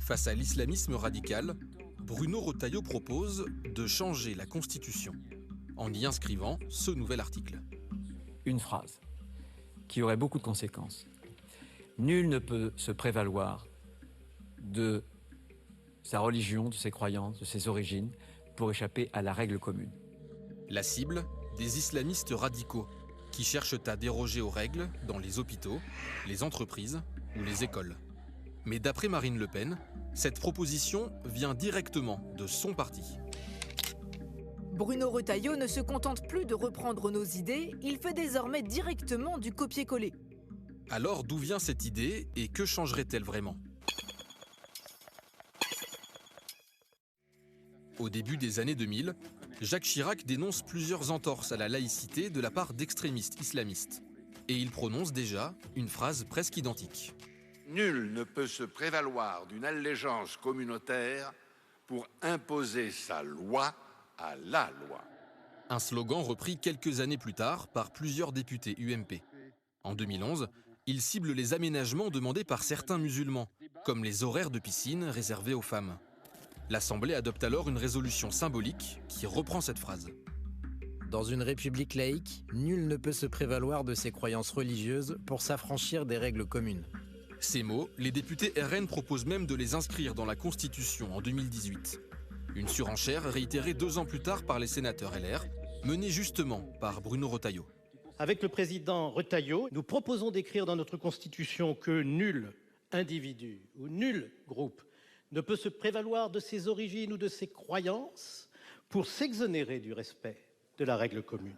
Face à l'islamisme radical, Bruno Retailleau propose de changer la Constitution en y inscrivant ce nouvel article. Une phrase qui aurait beaucoup de conséquences. Nul ne peut se prévaloir de sa religion, de ses croyances, de ses origines, pour échapper à la règle commune. La cible, des islamistes radicaux qui cherchent à déroger aux règles dans les hôpitaux, les entreprises ou les écoles. Mais d'après Marine Le Pen, cette proposition vient directement de son parti. Bruno Retailleau ne se contente plus de reprendre nos idées, il fait désormais directement du copier-coller. Alors d'où vient cette idée et que changerait-elle vraiment ? Au début des années 2000, Jacques Chirac dénonce plusieurs entorses à la laïcité de la part d'extrémistes islamistes. Et il prononce déjà une phrase presque identique. Nul ne peut se prévaloir d'une allégeance communautaire pour imposer sa loi à la loi. Un slogan repris quelques années plus tard par plusieurs députés UMP. En 2011, il cible les aménagements demandés par certains musulmans, comme les horaires de piscine réservés aux femmes. L'Assemblée adopte alors une résolution symbolique qui reprend cette phrase. Dans une république laïque, nul ne peut se prévaloir de ses croyances religieuses pour s'affranchir des règles communes. Ces mots, les députés RN proposent même de les inscrire dans la Constitution en 2018. Une surenchère réitérée 2 ans plus tard par les sénateurs LR, menée justement par Bruno Retailleau. Avec le président Retailleau, nous proposons d'écrire dans notre Constitution que nul individu ou nul groupe ne peut se prévaloir de ses origines ou de ses croyances pour s'exonérer du respect de la règle commune.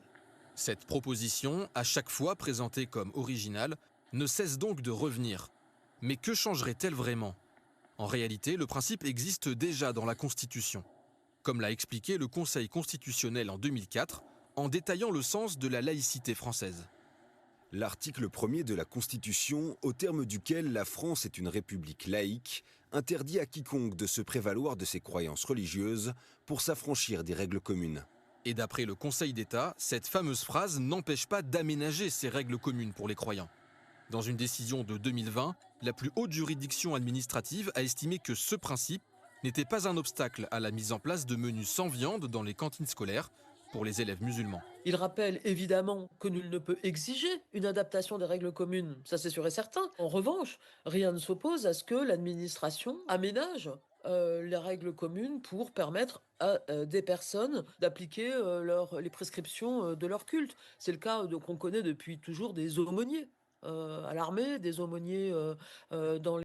Cette proposition, à chaque fois présentée comme originale, ne cesse donc de revenir. Mais que changerait-elle vraiment ? En réalité, le principe existe déjà dans la Constitution, comme l'a expliqué le Conseil constitutionnel en 2004, en détaillant le sens de la laïcité française. L'article 1er de la Constitution, au terme duquel la France est une république laïque, interdit à quiconque de se prévaloir de ses croyances religieuses pour s'affranchir des règles communes. Et d'après le Conseil d'État, cette fameuse phrase n'empêche pas d'aménager ces règles communes pour les croyants. Dans une décision de 2020, la plus haute juridiction administrative a estimé que ce principe n'était pas un obstacle à la mise en place de menus sans viande dans les cantines scolaires pour les élèves musulmans. Il rappelle évidemment que nul ne peut exiger une adaptation des règles communes, ça c'est sûr et certain. En revanche, rien ne s'oppose à ce que l'administration aménage les règles communes pour permettre à des personnes d'appliquer les prescriptions de leur culte. C'est le cas qu'on connaît depuis toujours des aumôniers à l'armée, des aumôniers dans